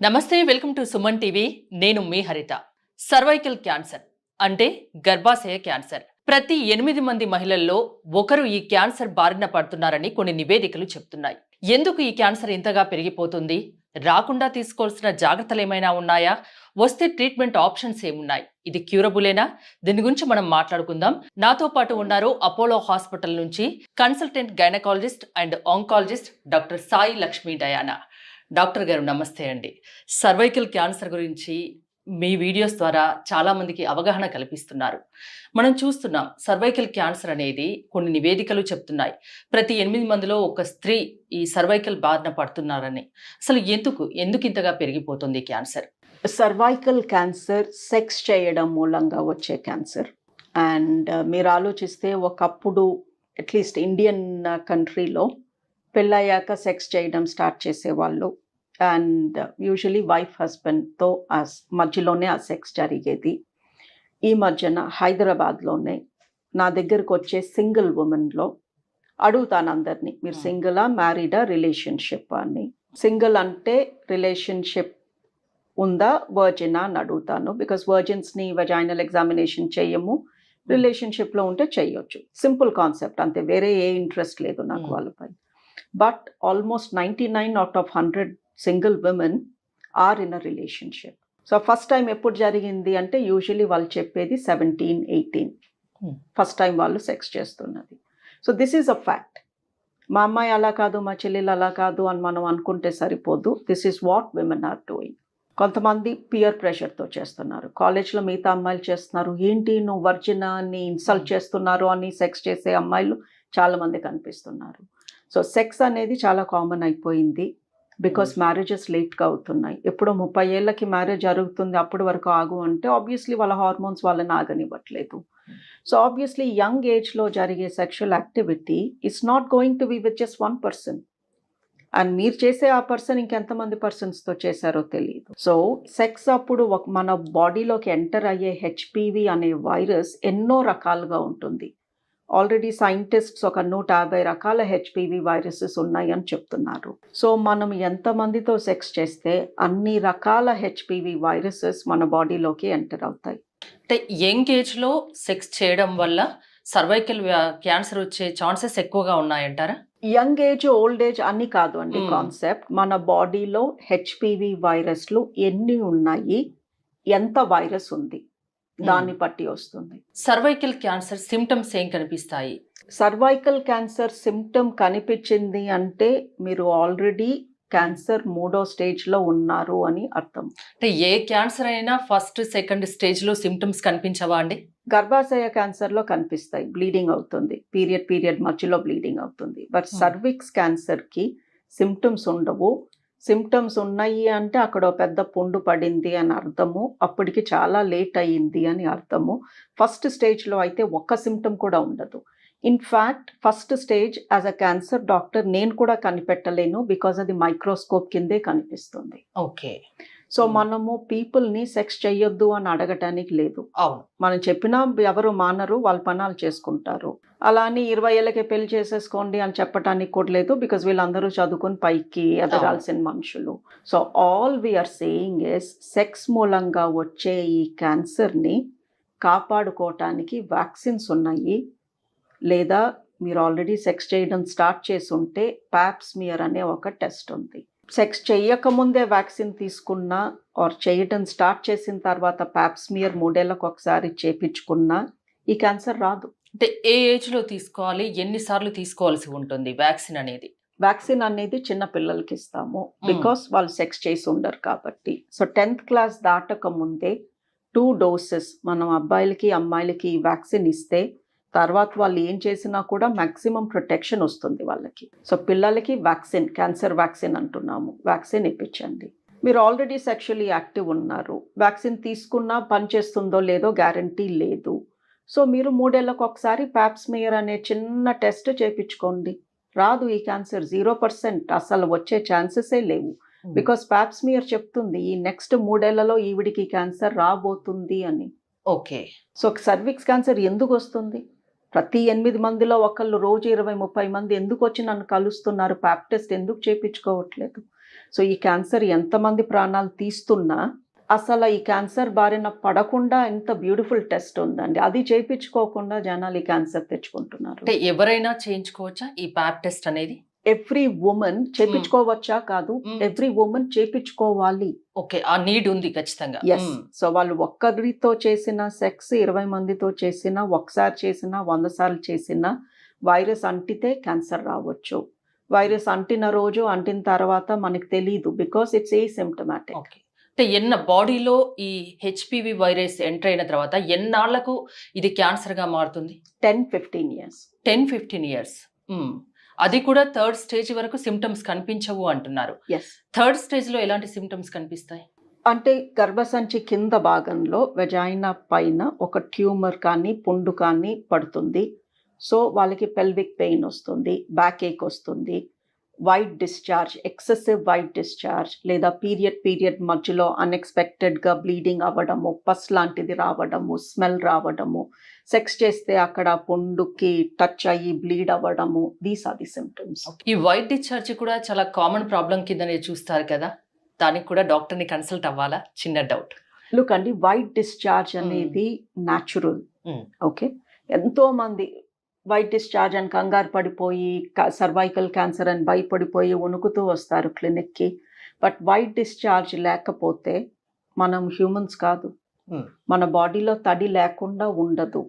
నమస్తే, welcome to Suman TV. నేను మీ హరిత. సర్వైకల్ క్యాన్సర్ అంటే గర్భాశయ క్యాన్సర్. ప్రతి 8 మంది మహిళల్లో ఒకరు ఈ క్యాన్సర్ బారిన పడుతున్నారని కొన్ని నివేదికలు చెప్తున్నాయి. ఎందుకు ఈ క్యాన్సర్ ఇంతగా పెరిగిపోతుంది? రాకుండా తీసుకోవాల్సిన జాగ్రత్తలు ఏమైనా ఉన్నాయా? వస్తే ట్రీట్మెంట్ ఆప్షన్స్ ఏమున్నాయి? ఇది క్యూరబులేనా? దీని గురించి మనం మాట్లాడుకుందాం. నాతో పాటు ఉన్నారు అపోలో హాస్పిటల్ నుంచి consultant gynaecologist and oncologist doctor Sai Lakshmi Diana. Doctor గారు నమస్తే అండి. సర్వైకల్ క్యాన్సర్ గురించి మీ వీడియోస్ ద్వారా చాలా మందికి అవగాహన కల్పిస్తున్నారు. మనం చూస్తున్నాం సర్వైకల్ క్యాన్సర్ అనేది కొన్ని నివేదికలు చెప్తున్నాయి. ప్రతి 8 మందిలో ఒక స్త్రీ ఈ సర్వైకల్ బారిన పడుతున్నారని. అసలు ఎందుకు ఇంతగా పెరిగిపోతుంది క్యాన్సర్? సర్వైకల్ క్యాన్సర్ సెక్స్ చేయడం మూలంగా వచ్చే క్యాన్సర్. అండ్ మీరు ఆలోచిస్తే ఒకప్పుడు అట్లీస్ట్ ఇండియన్ కంట్రీలో పెళ్ళయ్యాక సెక్స్ చేయడం స్టార్ట్ చేసేవాళ్ళు. అండ్ యూజువలీ వైఫ్ హస్బెండ్తో మధ్యలోనే ఆ సెక్స్ జరిగేది. ఈ మధ్యన హైదరాబాద్లోనే నా దగ్గరకు వచ్చే సింగిల్ ఉమెన్లో అడుగుతాను అందరినీ, మీరు సింగిలా, మ్యారీడా, రిలేషన్షిప్ అని. సింగిల్ అంటే రిలేషన్షిప్ ఉందా, వర్జినా అని అడుగుతాను. బికాస్ వర్జిన్స్ని వజైనల్ ఎగ్జామినేషన్ చేయము, రిలేషన్షిప్లో ఉంటే చేయొచ్చు. సింపుల్ కాన్సెప్ట్ అంతే, వేరే ఏ ఇంట్రెస్ట్ లేదు నాకు వాళ్ళపై. But almost 99 out of 100 single women are in a relationship. So first time ఎప్పుడు జరిగింది అంటే యూజువలీ వాళ్ళు చెప్పేది 17-18 ఫస్ట్ టైం వాళ్ళు సెక్స్ చేస్తున్నది. So this is a fact. మా అమ్మాయి అలా కాదు, మా చెల్లెలు అలా కాదు అని మనం అనుకుంటే సరిపోదు. This is what women are doing. కొంతమంది పియర్ ప్రెషర్తో చేస్తున్నారు. కాలేజ్లో మిగతా అమ్మాయిలు చేస్తున్నారు, ఏంటి నువ్వు వర్జినా అని ఇన్సల్ట్ చేస్తున్నారు అని సెక్స్ చేసే అమ్మాయిలు చాలామంది కనిపిస్తున్నారు. సో సెక్స్ అనేది చాలా కామన్ అయిపోయింది. బికాస్ మ్యారేజెస్ లేట్గా అవుతున్నాయి. ఎప్పుడో 30 ఏళ్ళకి మ్యారేజ్ జరుగుతుంది, అప్పటి వరకు ఆగు అంటే ఆబ్వియస్లీ వాళ్ళ హార్మోన్స్ వాళ్ళని ఆగనివ్వట్లేదు. సో ఆబ్వియస్లీ యంగ్ ఏజ్లో జరిగే sexual activity it's not going to be with just 1 person. And మీరు చేసే ఆ పర్సన్ ఇంకెంతమంది పర్సన్స్తో చేశారో తెలియదు. సో సెక్స్ అప్పుడు మన బాడీలోకి ఎంటర్ అయ్యే హెచ్పివి అనే వైరస్ ఎన్నో రకాలుగా ఉంటుంది. ఆల్రెడీ సైంటిస్ట్స్ ఒక 150 రకాల హెచ్పివి వైరసెస్ ఉన్నాయని చెప్తున్నారు. సో మనం ఎంతమందితో సెక్స్ చేస్తే అన్ని రకాల హెచ్పివి వైరసెస్ మన బాడీలోకి ఎంటర్ అవుతాయి. అంటే యంగ్ ఏజ్లో సెక్స్ చేయడం వల్ల సర్వైకల్ క్యాన్సర్ వచ్చే ఛాన్సెస్ ఎక్కువగా ఉన్నాయంటారా? యంగ్ ఏజ్, ఓల్డ్ ఏజ్ అన్ని కాదు అండి కాన్సెప్ట్. మన బాడీలో హెచ్పివి వైరస్లు ఎన్ని ఉన్నాయి, ఎంత వైరస్ ఉంది దాన్ని బట్టి వస్తుంది. సర్వైకల్ క్యాన్సర్ సిమ్టమ్స్ ఏం కనిపిస్తాయి? సర్వైకల్ క్యాన్సర్ సిమ్టమ్ కనిపించింది అంటే మీరు ఆల్రెడీ క్యాన్సర్ 3వ స్టేజ్లో ఉన్నారు అని అర్థం. అంటే ఏ క్యాన్సర్ అయినా ఫస్ట్ సెకండ్ స్టేజ్లో సిమ్టమ్స్ కనిపించవా అండి? గర్భాశయ క్యాన్సర్లో కనిపిస్తాయి, బ్లీడింగ్ అవుతుంది, పీరియడ్ మధ్యలో బ్లీడింగ్ అవుతుంది. బట్ సర్విక్స్ క్యాన్సర్కి సిమ్టమ్స్ ఉండవు. సిమ్టమ్స్ ఉన్నాయి అంటే అక్కడ పెద్ద పుండు పడింది అని అర్థము, అప్పటికి చాలా లేట్ అయ్యింది అని అర్థము. ఫస్ట్ స్టేజ్లో అయితే ఒక్క సిమ్టమ్ కూడా ఉండదు. In fact first stage as a cancer doctor నేను కూడా కనిపెట్టలేను, బికాజ్ అది మైక్రోస్కోప్ కిందే కనిపిస్తుంది. ఓకే. సో మనము పీపుల్ని సెక్స్ చేయొద్దు అని అడగటానికి లేదు. అవును, మనం చెప్పినా ఎవరు మానరు, వాళ్ళ పనాలు చేసుకుంటారు. అలా అని 20 ఏళ్ళకే పెళ్లి చేసేసుకోండి అని చెప్పటానికి కూడా లేదు, బికాజ్ వీళ్ళందరూ చదువుకుని పైకి ఎదగాల్సిన మనుషులు. So all we're saying is sex మూలంగా వచ్చే ఈ క్యాన్సర్ని కాపాడుకోవటానికి వ్యాక్సిన్స్ ఉన్నాయి. లేదా మీరు ఆల్రెడీ సెక్స్ చేయడం స్టార్ట్ చేసి ఉంటే ప్యాప్స్మియర్ అనే ఒక టెస్ట్ ఉంది. సెక్స్ చేయకముందే వ్యాక్సిన్ తీసుకున్నా ఆర్ చేయడం స్టార్ట్ చేసిన తర్వాత ప్యాప్స్మియర్ 3 ఏళ్ళకు ఒకసారి చేపించుకున్నా ఈ క్యాన్సర్ రాదు. అంటే ఏ ఏజ్లో తీసుకోవాలి, ఎన్నిసార్లు తీసుకోవాల్సి ఉంటుంది వ్యాక్సిన్ అనేది? వ్యాక్సిన్ అనేది చిన్న పిల్లలకి ఇస్తాము, బికాస్ వాళ్ళు సెక్స్ చేసి ఉండరు కాబట్టి. సో 10th క్లాస్ దాటక ముందే 2 doses మనం అబ్బాయిలకి అమ్మాయిలకి ఈ వ్యాక్సిన్ ఇస్తే తర్వాత వాళ్ళు ఏం చేసినా కూడా మ్యాక్సిమం ప్రొటెక్షన్ వస్తుంది వాళ్ళకి. సో పిల్లలకి వ్యాక్సిన్, క్యాన్సర్ వ్యాక్సిన్ అంటున్నాము, వ్యాక్సిన్ ఇప్పించండి. మీరు ఆల్రెడీ సెక్షువల్లీ యాక్టివ్ ఉన్నారు, వ్యాక్సిన్ తీసుకున్నా పనిచేస్తుందో లేదో గ్యారంటీ లేదు. సో మీరు 3 ఏళ్ళకు ఒకసారి ప్యాప్స్మియర్ అనే చిన్న టెస్ట్ చేయించుకోండి. రాదు ఈ క్యాన్సర్, 0%, అసలు వచ్చే ఛాన్సెసే లేవు. బికాస్ ప్యాప్స్మియర్ చెప్తుంది ఈ నెక్స్ట్ 3 ఏళ్లలో ఈవిడికి క్యాన్సర్ రాబోతుంది అని. ఓకే. సో సర్విక్స్ క్యాన్సర్ ఎందుకు వస్తుంది? ప్రతి 8 మందిలో ఒకళ్ళు రోజు 20-30 మంది ఎందుకు వచ్చి నన్ను కలుస్తున్నారు, ప్యాప్ టెస్ట్ ఎందుకు చేయించుకోవట్లేదు? సో ఈ క్యాన్సర్ ఎంతమంది ప్రాణాలు తీస్తున్నా అసలు ఈ క్యాన్సర్ బారిన పడకుండా ఎంత బ్యూటిఫుల్ టెస్ట్ ఉందండి. అది చేయించుకోకుండా జనాలు ఈ క్యాన్సర్ తెచ్చుకుంటున్నారు. అంటే ఎవరైనా చేయించుకోవచ్చా ఈ ప్యాప్ టెస్ట్ అనేది? ఎవ్రీ ఉమెన్ చేపించుకోవచ్చా కాదు, ఎవ్రీ ఉమెన్ చేపించుకోవాలి. ఓకే, ఆ నీడ్ ఉంది ఖచ్చితంగా. ఎస్. సో వాళ్ళు ఒక్కరితో చేసిన సెక్స్ 20 మందితో చేసినా, ఒకసారి చేసినా, 100 సార్లు చేసినా వైరస్ అంటితే క్యాన్సర్ రావచ్చు. వైరస్ అంటిన రోజు అంటిన తర్వాత మనకి తెలీదు, బికాస్ ఇట్స్ ఏసిమ్టమాటిక్. ఓకే, అంటే బాడీలో ఈ హెచ్పివి వైరస్ ఎంటర్ అయిన తర్వాత ఎన్నాళ్లకు ఇది క్యాన్సర్ గా మారుతుంది? 10-15 years. 10-15 years. అది కూడా థర్డ్ స్టేజ్ వరకు సిమ్టమ్స్ కనిపించవు అంటున్నారు. ఎస్. థర్డ్ స్టేజ్ లో ఎలాంటి సిమ్టమ్స్ కనిపిస్తాయి? అంటే గర్భసంచి కింద భాగంలో వెజైనా పైన ఒక ట్యూమర్ కానీ పుండు కానీ పడుతుంది. సో వాళ్ళకి పెల్విక్ పెయిన్ వస్తుంది, బ్యాక్ ఏక్ వస్తుంది, white discharge, excessive white discharge, లేదా పీరియడ్ మధ్యలో అన్ఎక్స్పెక్టెడ్గా బ్లీడింగ్ అవ్వడము, పస్ లాంటిది రావడము, స్మెల్ రావడము, సెక్స్ చేస్తే అక్కడ పుండుకి టచ్ అయ్యి బ్లీడ్ అవ్వడము. These are the symptoms. ఈ వైట్ డిశ్చార్జ్ కూడా చాలా కామన్ ప్రాబ్లం కిందనే చూస్తారు కదా, దానికి కూడా డాక్టర్ని కన్సల్ట్ అవ్వాలా? చిన్న డౌట్. లుక్ అండి, వైట్ డిశ్చార్జ్ అనేది న్యాచురల్. ఓకే, ఎంతో మంది వైట్ డిశ్చార్జ్ అని కంగారు పడిపోయి సర్వైకల్ క్యాన్సర్ అని భయపడిపోయి వణుకుతూ వస్తారు క్లినిక్కి. బట్ వైట్ డిశ్చార్జ్ లేకపోతే మనం హ్యూమన్స్ కాదు, మన బాడీలో తడి లేకుండా ఉండదు.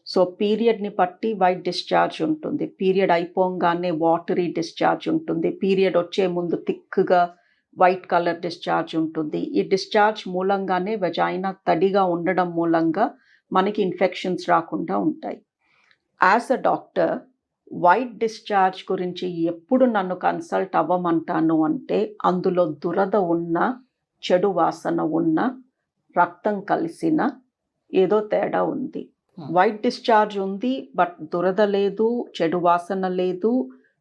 సో పీరియడ్ని బట్టి వైట్ డిశ్చార్జ్ ఉంటుంది, పీరియడ్ అయిపోగానే వాటరీ డిశ్చార్జ్ ఉంటుంది, పీరియడ్ వచ్చే ముందు థిక్గా వైట్ కలర్ డిశ్చార్జ్ ఉంటుంది. ఈ డిశ్చార్జ్ మూలంగానే వెజైనా తడిగా ఉండడం మూలంగా మనకి ఇన్ఫెక్షన్స్ రాకుండా ఉంటాయి. As a doctor, white discharge గురించి ఎప్పుడు నన్ను కన్సల్ట్ అవ్వమంటాను అంటే అందులో దురద ఉన్న, చెడు వాసన ఉన్న, రక్తం కలిసిన ఏదో తేడా ఉంది. వైట్ డిశ్చార్జ్ ఉంది బట్ దురద లేదు, చెడు వాసన లేదు,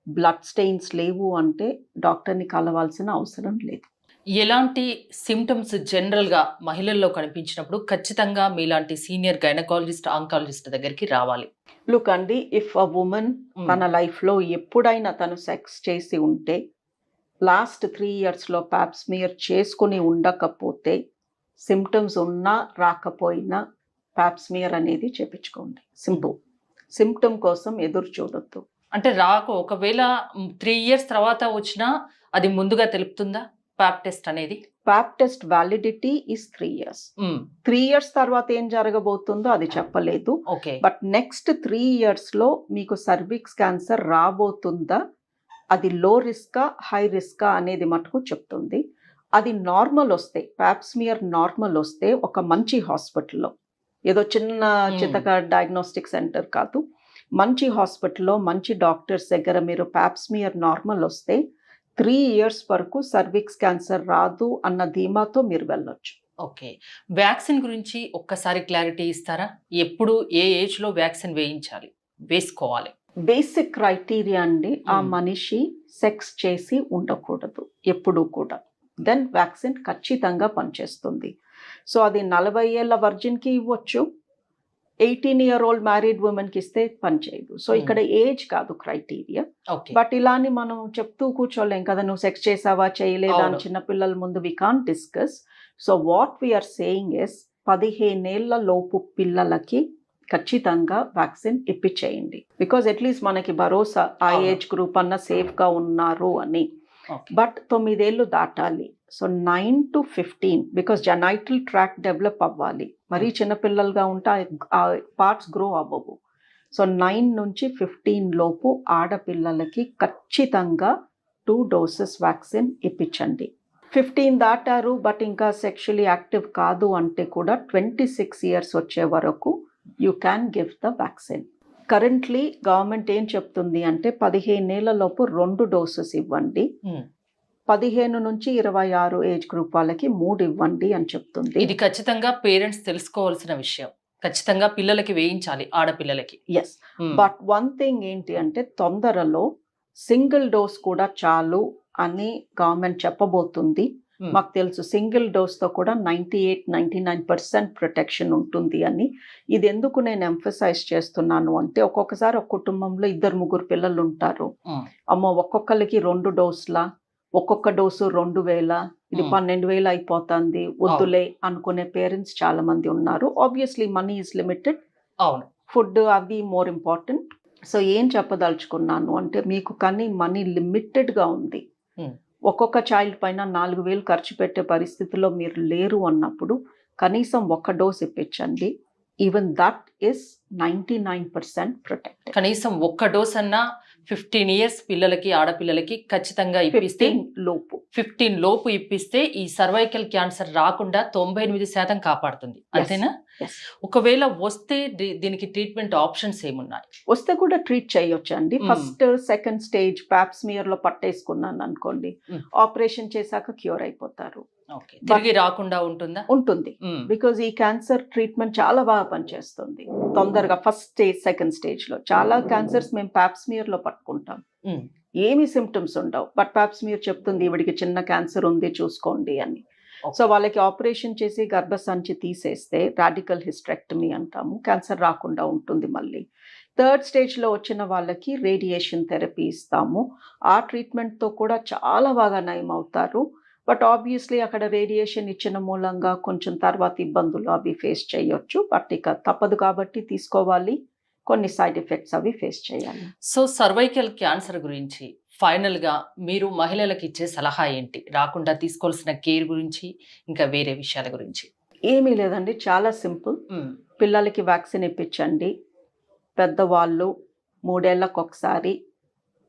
బ్లడ్ స్టెయిన్స్ లేవు అంటే డాక్టర్ని కలవాల్సిన అవసరం లేదు. ఎలాంటి సిమ్టమ్స్ జనరల్గా మహిళల్లో కనిపించినప్పుడు ఖచ్చితంగా మీలాంటి సీనియర్ గైనకాలజిస్ట్, ఆంకాలజిస్ట్ దగ్గరికి రావాలి? లుక్ అండి, ఇఫ్ అ ఉమెన్ తన లైఫ్లో ఎప్పుడైనా తను సెక్స్ చేసి ఉంటే, లాస్ట్ 3 yearsలో ప్యాప్ స్మియర్ చేసుకుని ఉండకపోతే, సిమ్టమ్స్ ఉన్నా రాకపోయినా ప్యాప్ స్మియర్ అనేది చేపించుకోండి. సింపుల్. సిమ్టమ్ కోసం ఎదురు చూడొద్దు. అంటే ఒకవేళ 3 years తర్వాత వచ్చినా అది ముందుగా తెలుపుతుందా ప్యాప్ టెస్ట్ అనేది? Pap test validity is 3 years. 3 years తర్వాత ఏం జరగబోతుందో అది చెప్పలేదు. ఓకే, బట్ నెక్స్ట్ 3 yearsలో మీకు సర్విక్స్ క్యాన్సర్ రాబోతుందా, అది లో రిస్కా హై రిస్కా అనేది మటుకు చెప్తుంది. అది నార్మల్ వస్తే, ప్యాప్ స్మియర్ నార్మల్ వస్తే ఒక మంచి హాస్పిటల్లో, ఏదో చిన్న చితక డయాగ్నోస్టిక్ సెంటర్ కాదు, మంచి హాస్పిటల్లో మంచి డాక్టర్స్ దగ్గర మీరు ప్యాప్ స్మియర్ నార్మల్ వస్తే 3 years వరకు సర్విక్స్ క్యాన్సర్ రాదు అన్న ధీమాతో మీరు వెళ్ళొచ్చు. ఓకే, వ్యాక్సిన్ గురించి ఒక్కసారి క్లారిటీ ఇస్తారా? ఎప్పుడు ఏ ఏజ్లో వ్యాక్సిన్ వేసుకోవాలి? బేసిక్ క్రైటీరియా అండి, ఆ మనిషి సెక్స్ చేసి ఉండకూడదు ఎప్పుడూ కూడా, దెన్ వ్యాక్సిన్ ఖచ్చితంగా పనిచేస్తుంది. సో అది 40 ఏళ్ళ వర్జిన్కి ఇవ్వచ్చు, 18-year-old మ్యారీడ్ ఉమెన్కి ఇస్తే పనిచేయదు. సో ఇక్కడ ఏజ్ కాదు క్రైటీరియా. బట్ ఇలా అని మనం చెప్తూ కూర్చోలేం కదా, నువ్వు సెక్స్ చేసావా చేయలేదా అని చిన్నపిల్లల ముందు we can't discuss. So what we're saying is 15 ఏళ్ల లోపు పిల్లలకి ఖచ్చితంగా వ్యాక్సిన్ ఇప్పించేయండి. బికాజ్ అట్లీస్ట్ మనకి భరోసా ఆ ఏజ్ గ్రూప్ అన్న సేఫ్గా ఉన్నారు అని. బట్ 9 ఏళ్ళు దాటాలి. So 9 to 15, because genital tract develop అవ్వాలి. మరీ చిన్నపిల్లలుగా ఉంటే ఆ పార్ట్స్ గ్రో అవ్వవు. సో 9 నుంచి 15 లోపు ఆడపిల్లలకి ఖచ్చితంగా 2 doses వ్యాక్సిన్ ఇప్పించండి. 15 దాటారు బట్ ఇంకా సెక్షువల్లీ యాక్టివ్ కాదు అంటే కూడా 26 years వచ్చే వరకు you can give the vaccine. Currently government ఏం చెప్తుంది అంటే 15 ఏళ్ల లోపు 2 doses ఇవ్వండి, 15 నుంచి 26 ఏజ్ గ్రూప్ వాళ్ళకి 3 ఇవ్వండి అని చెప్తుంది. ఇది ఖచ్చితంగా పేరెంట్స్ తెలుసుకోవాల్సిన విషయం. ఖచ్చితంగా పిల్లలకి వేయించాలి, ఆడపిల్లలకి. ఎస్, బట్ వన్ థింగ్ ఏంటి అంటే తొందరలో సింగిల్ డోస్ కూడా చాలు అని గవర్నమెంట్ చెప్పబోతుంది. మాకు తెలుసు సింగిల్ డోస్తో కూడా 98-99% ప్రొటెక్షన్ ఉంటుంది అని. ఇది ఎందుకు నేను ఎంఫసైజ్ చేస్తున్నాను అంటే ఒక్కొక్కసారి ఒక కుటుంబంలో 2-3 పిల్లలు ఉంటారు. అమ్మో ఒక్కొక్కరికి 2 డోసులా, ఒక్కొక్క డోసు 2,000, ఇది Hmm. 12,000 అయిపోతుంది, వద్దులే అనుకునే పేరెంట్స్ చాలా మంది ఉన్నారు. ఆబ్వియస్లీ మనీ ఈజ్ లిమిటెడ్, అవును. ఫుడ్ అవి మోర్ ఇంపార్టెంట్. సో ఏం చెప్పదలుచుకున్నాను అంటే, మీకు కానీ మనీ లిమిటెడ్గా ఉంది, Hmm. ఒక్కొక్క చైల్డ్ పైన 4,000 ఖర్చు పెట్టే పరిస్థితిలో మీరు లేరు అన్నప్పుడు కనీసం ఒక్క డోస్ ఇప్పించండి. Even that is 99% protected. కనీసం ఒక్క డోస్ అన్నా 15 ఇయర్స్ పిల్లలకి, ఆడపిల్లలకి ఖచ్చితంగా ఇప్పిస్తే 15 లోపు 15 లోపు ఇప్పిస్తే ఈ సర్వైకల్ క్యాన్సర్ రాకుండా 98% కాపాడుతుంది. అంతేనా? Yes. ఒకవేళ వస్తే దీనికి ట్రీట్మెంట్ ఆప్షన్స్ ఏమున్నాయి? వస్తే కూడా ట్రీట్ చేయొచ్చు అండి. Hmm. First second stage Pap smear లో పట్టేసుకున్నాను అనుకోండి, Hmm. ఆపరేషన్ చేశాక క్యూర్ అయిపోతారు. ఓకే. తిరిగి రాకుండా ఉంటుందా? ఉంటుంది, Hmm. బికాజ్ ఈ క్యాన్సర్ ట్రీట్మెంట్ చాలా బాగా పనిచేస్తుంది తొందరగా. ఫస్ట్ స్టేజ్ సెకండ్ స్టేజ్ లో చాలా క్యాన్సర్స్ మేము పాప్స్మియర్ లో పట్టుకుంటాం, Hmm. ఏమీ సిమ్టమ్స్ ఉండవు, బట్ పాప్స్మియర్ చెప్తుంది ఈవిడికి చిన్న క్యాన్సర్ ఉంది చూసుకోండి అని. Okay. సో వాళ్ళకి ఆపరేషన్ చేసి గర్భసంచి తీసేస్తే రాడికల్ హిస్టరెక్టమీ అంటాము, క్యాన్సర్ రాకుండా ఉంటుంది. మళ్ళీ థర్డ్ స్టేజ్లో వచ్చిన వాళ్ళకి రేడియేషన్ థెరపీ ఇస్తాము. ఆ ట్రీట్మెంట్తో కూడా చాలా బాగా నయం అవుతారు. బట్ ఆబ్వియస్లీ అక్కడ రేడియేషన్ ఇచ్చిన మూలంగా కొంచెం తర్వాత ఇబ్బందులు అవి ఫేస్ చేయొచ్చు, బట్ ఇక తప్పదు కాబట్టి తీసుకోవాలి, కొన్ని సైడ్ ఎఫెక్ట్స్ అవి ఫేస్ చేయాలి. సో సర్వైకల్ క్యాన్సర్ గురించి ఫైనల్ గా మీరు మహిళలకు ఇచ్చే సలహా ఏంటి? రాకుండా తీసుకోవాల్సిన కేర్ గురించి, ఇంకా వేరే విషయాల గురించి. ఏమీ లేదండి, చాలా సింపుల్. పిల్లలకి వ్యాక్సిన్ ఇప్పించండి. పెద్దవాళ్ళు 3 ఏళ్లకు ఒకసారి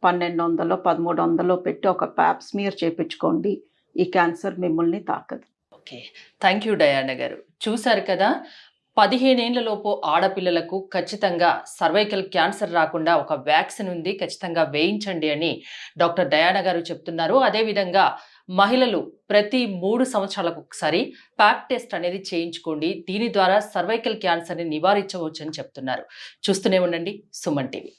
1,200 1,300 పెట్టి ఒక పాప్స్మియర్ చేపించుకోండి. ఈ క్యాన్సర్ మిమ్మల్ని తాకదు. ఓకే, థ్యాంక్ యూ డయానా గారు. చూశారు కదా, 15 ఏళ్లలోపు ఆడపిల్లలకు ఖచ్చితంగా సర్వైకల్ క్యాన్సర్ రాకుండా ఒక వ్యాక్సిన్ ఉంది, ఖచ్చితంగా వేయించండి అని డాక్టర్ డయానా గారు చెప్తున్నారు. అదేవిధంగా మహిళలు ప్రతి 3 సంవత్సరాలకు ఒకసారి ప్యాప్ టెస్ట్ అనేది చేయించుకోండి, దీని ద్వారా సర్వైకల్ క్యాన్సర్ని నివారించవచ్చు అని చెప్తున్నారు. చూస్తూనే ఉండండి సుమన్ టీవీ.